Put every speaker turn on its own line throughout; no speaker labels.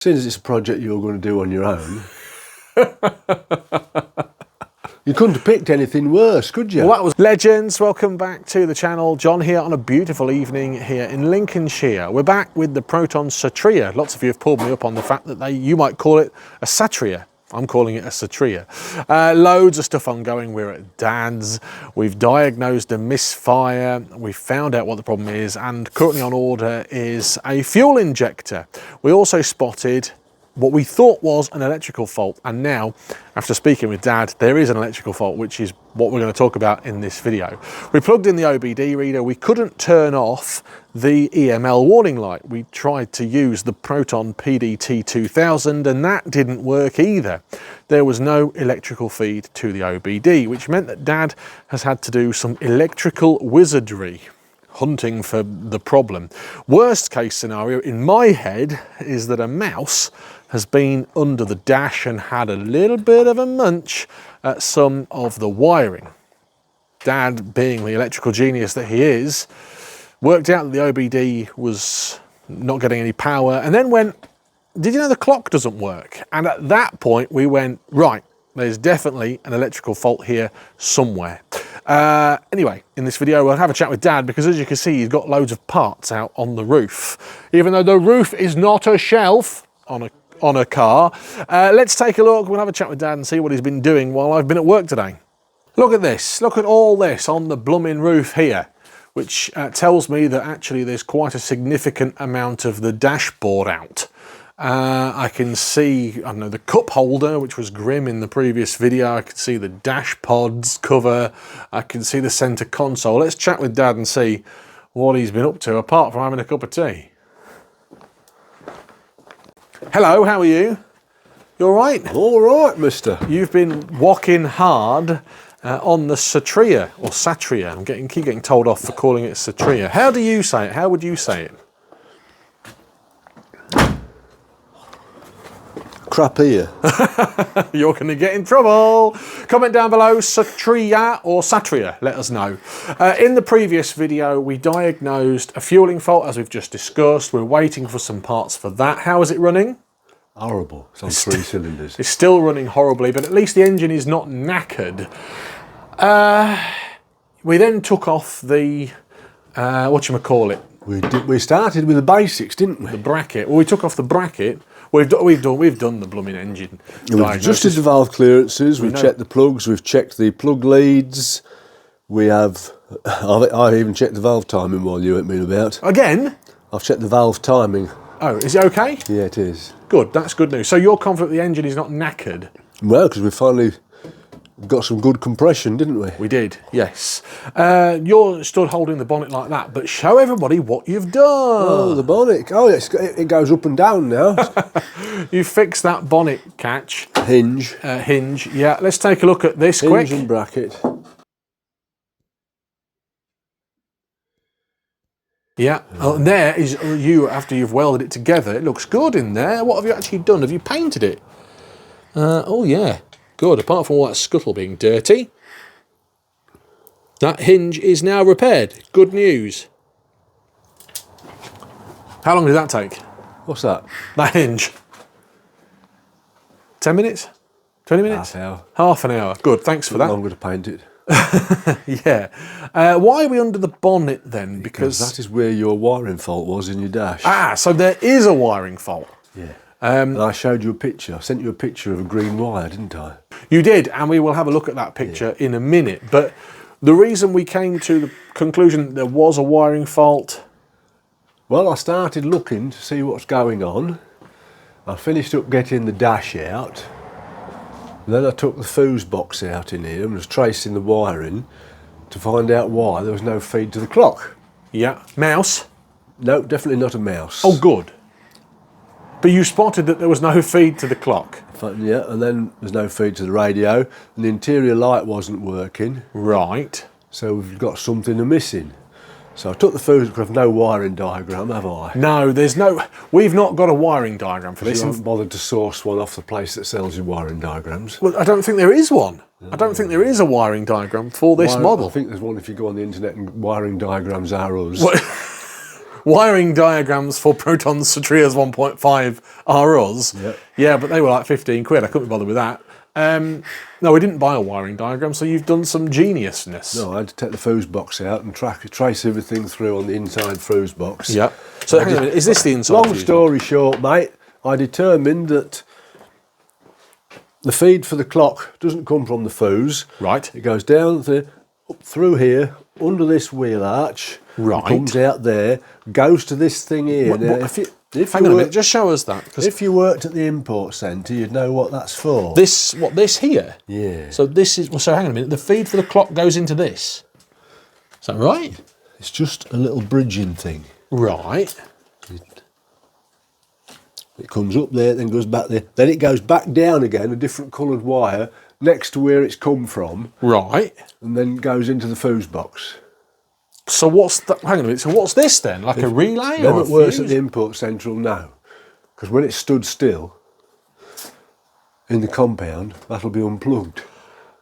Seeing as it's a project you're going to do on your own, you couldn't have picked anything worse, could you?
Well, that was legends. Welcome back to the channel. John here on a beautiful evening here in Lincolnshire. We're back with the Proton Satria. Lots of you have pulled me up on the fact that you might call it a Satria. I'm calling it a Satria. Loads of stuff ongoing. We're at Dad's. We've diagnosed a misfire. We've found out what the problem is, and currently on order is a fuel injector. We also spotted what we thought was an electrical fault, and now, after speaking with Dad, there is an electrical fault, which is what we're going to talk about in this video. We plugged in the OBD reader. We couldn't turn off the EML warning light. We tried to use the Proton PDT2000 and that didn't work either. There was no electrical feed to the OBD, which meant that Dad has had to do some electrical wizardry, hunting for the problem. Worst case scenario in my head is that a mouse has been under the dash and had a little bit of a munch at some of the wiring. Dad, being the electrical genius that he is, worked out that the OBD was not getting any power and then went, did you know the clock doesn't work? And at that point we went, right, there's definitely an electrical fault here somewhere. Anyway, in this video we'll have a chat with Dad, because as you can see he's got loads of parts out on the roof, even though the roof is not a shelf on a car. Let's take a look. We'll have a chat with Dad and see what he's been doing while I've been at work today. Look at this. Look at all this on the blooming roof here, which tells me that actually there's quite a significant amount of the dashboard out. I can see, I don't know, the cup holder, which was grim in the previous video. I can see the dash pods cover. I can see the center console. Let's chat with Dad and see what he's been up to, apart from having a cup of tea. Hello, how are you? You all right?
All right, mister.
You've been walking hard on the Satria, or Satria. Keep getting told off for calling it Satria. How do you say it? How would you say it?
Crap here.
You're going to get in trouble. Comment down below, Satria or Satria, let us know. In the previous video, we diagnosed a fueling fault, as we've just discussed. We're waiting for some parts for that. How is it running?
Horrible. It's on 3 cylinders.
It's still running horribly, but at least the engine is not knackered. We then took off the, whatchamacallit?
We started with the basics, didn't we?
The bracket. Well, we took off the bracket. We've done the blooming engine
We've adjusted the valve clearances, we've checked the plugs, we've checked the plug leads, I've even checked the valve timing while you haven't been about.
Again?
I've checked the valve timing.
Oh, is it okay?
Yeah, it is.
Good, that's good news. So you're confident the engine is not knackered?
Well, because we finally got some good compression, didn't we?
We did, yes. You're stood holding the bonnet like that, but show everybody what you've done.
Oh, the bonnet. Oh, it goes up and down now.
You fixed that bonnet catch.
Hinge.
Hinge, yeah. Let's take a look at this quick.
Hinge and bracket.
Yeah, and there is you after you've welded it together. It looks good in there. What have you actually done? Have you painted it? Oh yeah, good. Apart from all that scuttle being dirty. That hinge is now repaired. Good news. How long did that take?
What's that?
That hinge. 10 minutes? 20 minutes?
Half hour.
Half an hour. Good, thanks for that.
Longer to paint it.
Yeah. Why are we under the bonnet then?
Because that is where your wiring fault was in your dash.
Ah, so there is a wiring fault.
Yeah. And I showed you a picture. I sent you a picture of a green wire, didn't I?
You did, and we will have a look at that picture in a minute. But the reason we came to the conclusion that there was a wiring fault...
Well, I started looking to see what's going on. I finished up getting the dash out. Then I took the fuse box out in here and was tracing the wiring to find out why there was no feed to the clock.
Yeah. Mouse?
No, definitely not a mouse.
Oh, good. But you spotted that there was no feed to the clock.
Yeah, and then there's no feed to the radio, and the interior light wasn't working.
Right.
So we've got something missing. So I took the fuse, because I've no wiring diagram, have I?
No, there's no... We've not got a wiring diagram for this.
I haven't bothered to source one off the place that sells you wiring diagrams.
Well, I don't think there is one. I don't think there is a wiring diagram for this model.
I think there's one if you go on the internet and wiring diagrams are us.
wiring diagrams for Proton Satria's 1.5 ROs.
Yep.
Yeah, but they were like 15 quid. I couldn't be bothered with that. No, we didn't buy a wiring diagram, so you've done some geniusness.
No, I had to take the fuse box out and trace everything through on the inside fuse box.
Yeah. So hang on a minute, is this the inside?
Long story short, mate, I determined that the feed for the clock doesn't come from the fuse.
Right.
It goes down up through here, under this wheel arch.
Right.
Comes out there, goes to this thing here. Now,
hang on a minute, just show us that.
If you worked at the import centre, you'd know what that's for.
This here?
Yeah.
So this is, so hang on a minute, the feed for the clock goes into this. Is that right?
It's just a little bridging thing.
Right.
It comes up there, then goes back there. Then it goes back down again, a different coloured wire, next to where it's come from.
Right.
And then goes into the fuse box.
So what's that? Hang on a minute. So what's this then? Like a relay or a
It works
fuse?
at the import central now. Because when it stood still in the compound, that'll be unplugged.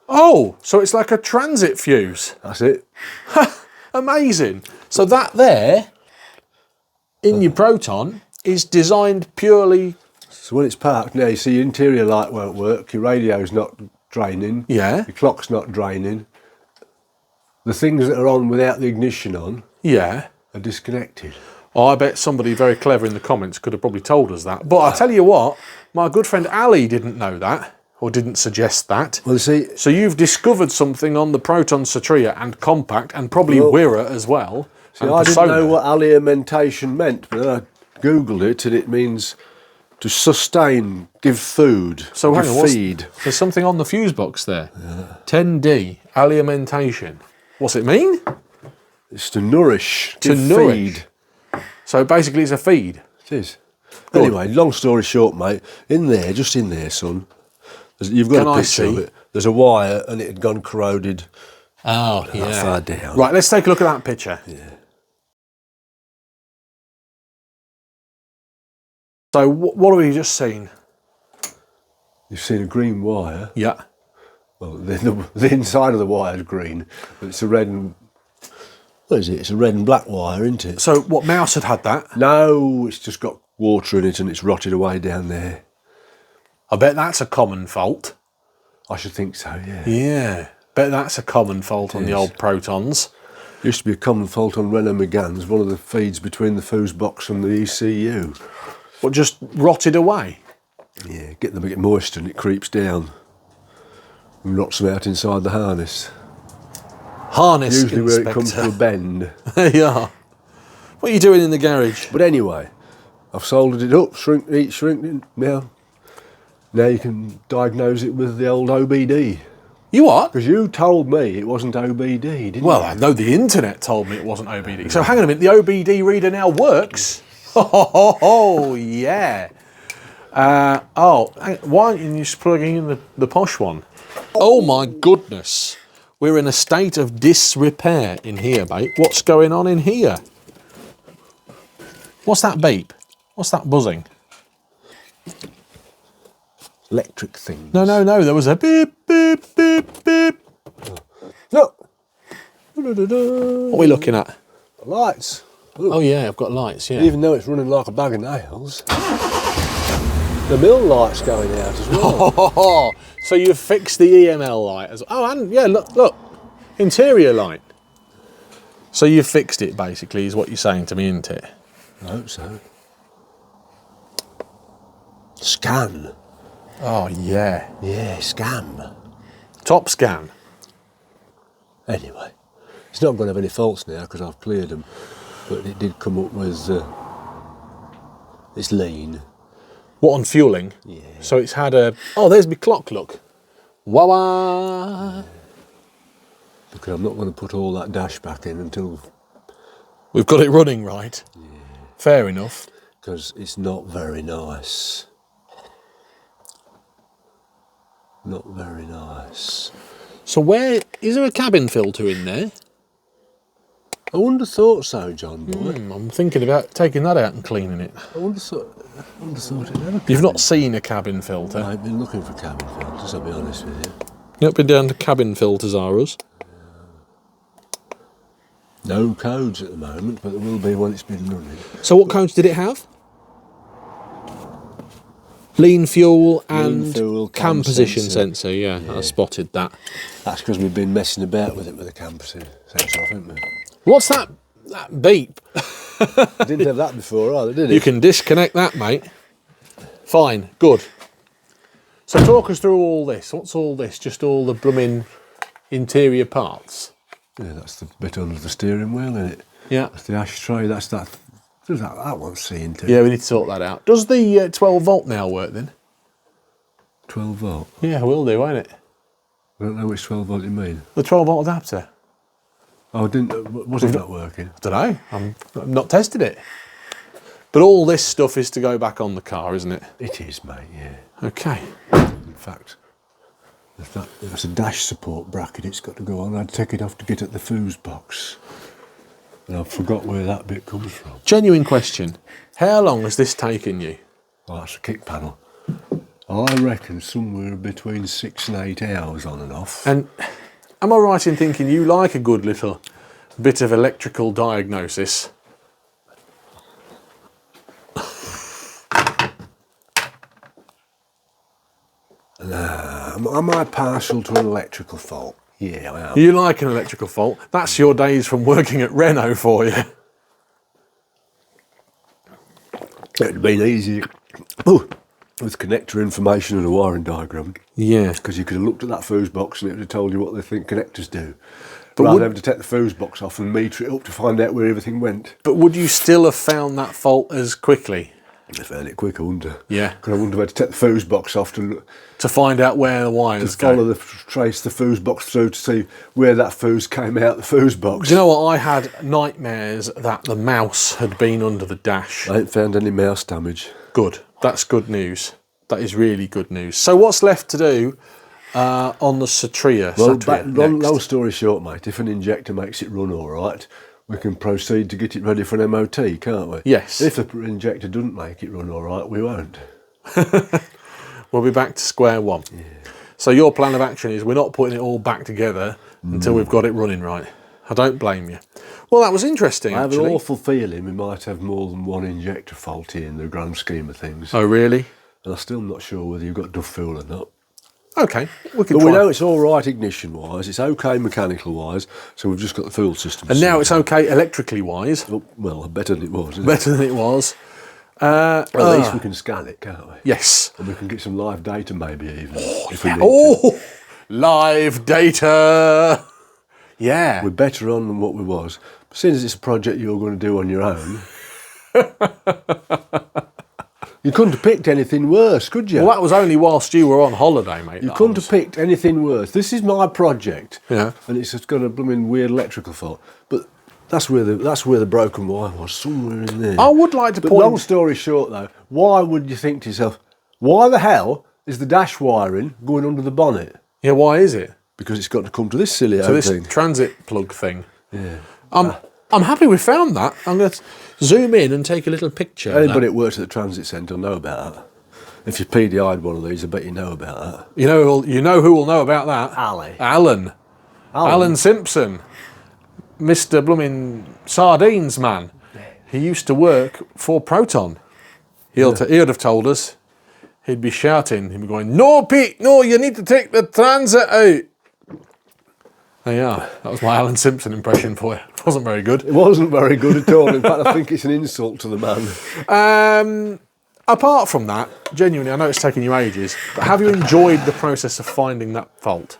Oh, so it's like a transit fuse.
That's it.
Amazing. So that there, in your Proton, is designed purely...
So when it's parked now, you see your interior light won't work, your radio's not draining,
Yeah.
your clock's not draining. The things that are on without the ignition on
Yeah.
are disconnected.
Oh, I bet somebody very clever in the comments could have probably told us that. But I tell you what, my good friend Ali didn't know that, or didn't suggest that.
Well, see,
So you've discovered something on the Proton Satria and Compact, and probably Wira as well. And
I didn't
Persona.
know what alimentation meant, but I googled it and it means to sustain, give food,
So
give
hang on,
feed.
there's something on the fuse box there. 10D, alimentation. What's it mean?
It's to nourish,
To
give
nourish.
feed.
So basically it's a feed.
It is. Anyway, long story short, mate, in there, just in there, son, you've got
Can
a
I
picture of
see?
it. There's a wire and it had gone corroded
Oh,
that far down.
Right, let's take a look at that picture.
Yeah.
So what have we just seen?
You've seen a green wire.
Yeah.
Well, the inside of the wire is green, but it's a red and... What is it? It's a red and black wire, isn't it?
So what, Mouse had that?
No, it's just got water in it and it's rotted away down there.
I bet that's a common fault.
I should think so, yeah.
Yeah. Bet that's a common fault on the old Protons.
Used to be a common fault on Renault Meganes, one of the feeds between the fuse box and the ECU.
What, just rotted away?
Yeah, get them a bit moist and it creeps down and rots them out inside the harness.
Harness
Usually where it comes to a
inspector.
bend.
There you are. What are you doing in the garage?
But anyway, I've soldered it up, shrink it now. Now you can diagnose it with the old OBD.
You what?
Because you told me it wasn't OBD, didn't you?
Well, I know the internet told me it wasn't OBD. So hang on a minute, the OBD reader now works? Oh, yeah. Why aren't you just plugging in the posh one? Oh my goodness. We're in a state of disrepair in here, mate. What's going on in here? What's that beep? What's that buzzing?
Electric thing.
No, there was a beep, beep, beep, beep.
Look!
What are we looking at?
Lights. Look.
Oh yeah, I've got lights, yeah.
Even though it's running like a bag of nails, the mill light's going out as well.
So you've fixed the EML light as well. Oh, and yeah, look, interior light. So you've fixed it basically, is what you're saying to me, isn't it?
I hope so. Scan.
Oh yeah.
Yeah, scan.
Top scan.
Anyway, it's not going to have any faults now because I've cleared them, but it did come up with it's lean.
What, on fueling?
Yeah.
So it's had a... Oh, there's my clock, look. Wah-wah.
Because I'm not going to put all that dash back in until...
We've got it running right. Yeah. Fair enough.
Because it's not very nice. Not very nice.
So where... Is there a cabin filter in there?
I wouldn't have thought so, John boy.
I'm thinking about taking that out and cleaning it.
I wouldn't have thought it never.
You've not seen a cabin filter?
I've been looking for cabin filters, I'll be honest with you.
You've not been down to cabin filters, are us?
No codes at the moment, but there will be when it's been running.
So what codes did it have? Lean fuel and cam position sensor. Yeah, I spotted that.
That's because we've been messing about with it with the cam sensor, haven't we?
What's that beep?
I didn't have that before either, did it?
You can disconnect that, mate. Fine, good. So talk us through all this. What's all this? Just all the blooming interior parts?
Yeah, that's the bit under the steering wheel, isn't it?
Yeah.
That's the ashtray, that's that. Does that one's seeing too?
Yeah, we need to sort that out. Does the 12 volt now work then?
12 volt?
Yeah, will do, won't it?
I don't know which 12 volt you mean.
The 12 volt adapter?
Oh, was it not working?
I don't know. I've not tested it. But all this stuff is to go back on the car, isn't it?
It is, mate, yeah.
Okay.
In fact, there's a dash support bracket it's got to go on. I'd take it off to get at the fuse box. And I forgot where that bit comes from.
Genuine question. How long has this taken you?
Oh, that's a kick panel. I reckon somewhere between 6 and 8 hours on and off.
And am I right in thinking you like a good little bit of electrical diagnosis?
Am I partial to an electrical fault? Yeah, I am.
You like an electrical fault? That's your days from working at Renault for you.
It'd have been easy with connector information and a wiring diagram.
Yeah.
Because you could have looked at that fuse box and it would have told you what they think connectors do. But rather than having to take the fuse box off and meter it up to find out where everything went.
But would you still have found that fault as quickly?
I found it quicker, wouldn't I?
Yeah.
Because I wouldn't have had to take the fuse box off to
find out where the wires go.
Trace the fuse box through to see where that fuse came out the fuse box.
Do you know what? I had nightmares that the mouse had been under the dash.
I ain't found any mouse damage.
Good. That's good news. That is really good news. So what's left to do on the Satria?
Well,
Satria
long story short, mate, if an injector makes it run all right, we can proceed to get it ready for an MOT, can't we?
Yes.
If the injector doesn't make it run all right, we won't.
We'll be back to square one. Yeah. So your plan of action is we're not putting it all back together until we've got it running right. I don't blame you. Well, that was interesting,
I have
actually.
an awful feeling we might have more than one injector fault here in the grand scheme of things.
Oh, really?
And I'm still not sure whether you've got duff fuel or not.
Okay, we can
But
try.
we know it's all right ignition-wise, it's okay mechanical-wise, so we've just got the fuel system.
And now it's okay electrically wise.
Oh, well, better than it was, isn't
Better than it was.
Well, at least we can scan it, can't we?
Yes.
And we can get some live data maybe even, if we need to.
Live data. Yeah.
We're better on than what we was. But seeing as it's a project you're going to do on your own, you couldn't have picked anything worse, could you?
Well, that was only whilst you were on holiday, mate.
You couldn't have picked anything worse. This is my project,
Yeah.
and it's just got a blooming weird electrical fault. But that's where the broken wire was, somewhere in there.
I would like to
But
point...
long story short, though, why would you think to yourself, why the hell is the dash wiring going under the bonnet?
Yeah, why is it?
Because it's got to come to this silly
So
old
this
thing.
transit plug thing.
Yeah.
I'm happy we found that. I'm going to zoom in and take a little picture.
Anybody that works at the transit centre will know about that. If you PDI'd one of these, I bet you know about that.
You know who will know about that? Alan Simpson. Mr. Blooming Sardines man. He used to work for Proton. He'd have told us. He'd be shouting. He'd be going, "No, Pete, no, you need to take the transit out." There you are. That was my Alan Simpson impression for you. It wasn't very good.
It wasn't very good at all. In fact, I think it's an insult to the man.
Apart from that, genuinely, I know it's taken you ages, but have you enjoyed the process of finding that fault?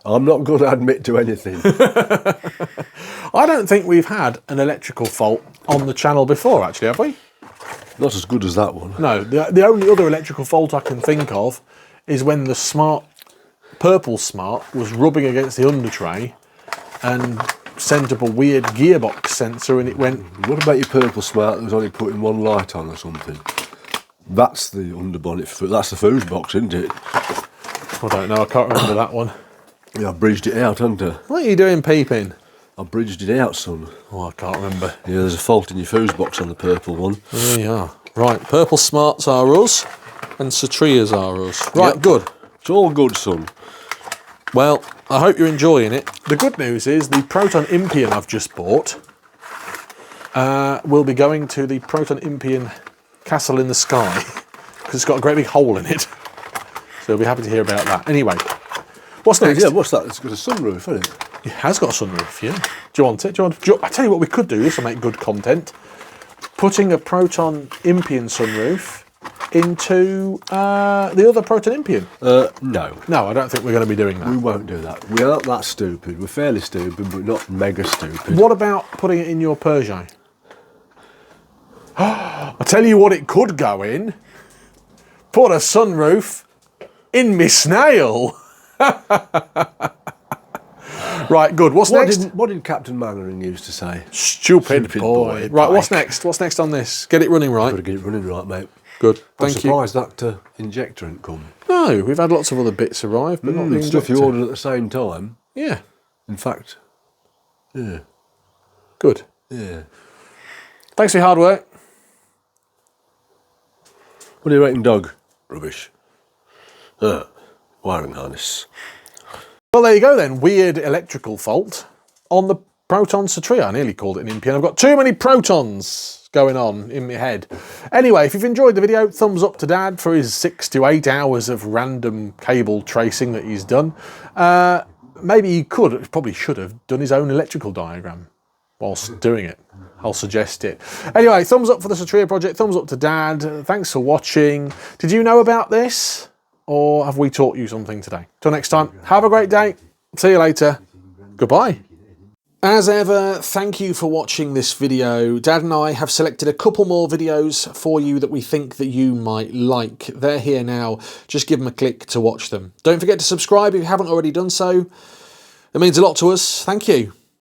I'm not going to admit to anything.
I don't think we've had an electrical fault on the channel before, actually, have we?
Not as good as that one.
No, the only other electrical fault I can think of is when the purple smart was rubbing against the under tray and sent up a weird gearbox sensor and it went...
What about your purple smart that was only putting one light on or something? That's the underbonnet, that's the fuse box, isn't it?
I don't know, I can't remember that one.
Yeah, I bridged it out, haven't I?
What are you doing peeping?
I bridged it out, son.
Oh, I can't remember.
Yeah, there's a fault in your fuse box on the purple one.
There you are. Right, purple smarts are us and Satrias are us. Right,
Yep.
good.
It's all good, son.
Well, I hope you're enjoying it. The good news is the Proton Impian I've just bought will be going to the Proton Impian Castle in the Sky because it's got a great big hole in it. So you'll be happy to hear about that. Anyway, what's next?
Yeah, what's that? It's got a sunroof, hasn't it?
It has got a sunroof, yeah. Do you want it? I tell you what we could do, this will make good content. Putting a Proton Impian sunroof into the other Proton Impian.
No.
No, I don't think we're going to be doing that.
We won't do that. We aren't that stupid. We're fairly stupid, but not mega stupid.
What about putting it in your Peugeot? I'll tell you what it could go in. Put a sunroof in me snail. Right, good. What's next?
What did Captain Mannering used to say?
Stupid boy. Right, what's next? What's next on this? Get it running right.
Got to get it running right, mate.
Good.
I'm
Thank you.
surprised that injector ain't come.
No, we've had lots of other bits arrive, but not the
Stuff you
injector.
ordered at the same time.
Yeah.
In fact, yeah.
Good.
Yeah.
Thanks for your hard work.
What do you reckon, Doug? Rubbish. Wiring harness.
Well, there you go then. Weird electrical fault on the Proton Satria. I nearly called it an Impian. I've got too many protons going on in my head. Anyway, if you've enjoyed the video, thumbs up to Dad for his 6 to 8 hours of random cable tracing that he's done. Maybe he probably should have done his own electrical diagram whilst doing it. I'll suggest it. Anyway, thumbs up for the Satria Project, thumbs up to Dad. Thanks for watching. Did you know about this? Or have we taught you something today? Till next time, have a great day. See you later. Goodbye. As ever, thank you for watching this video. Dad and I have selected a couple more videos for you that we think that you might like. They're here now. Just give them a click to watch them. Don't forget to subscribe if you haven't already done so. It means a lot to us. Thank you.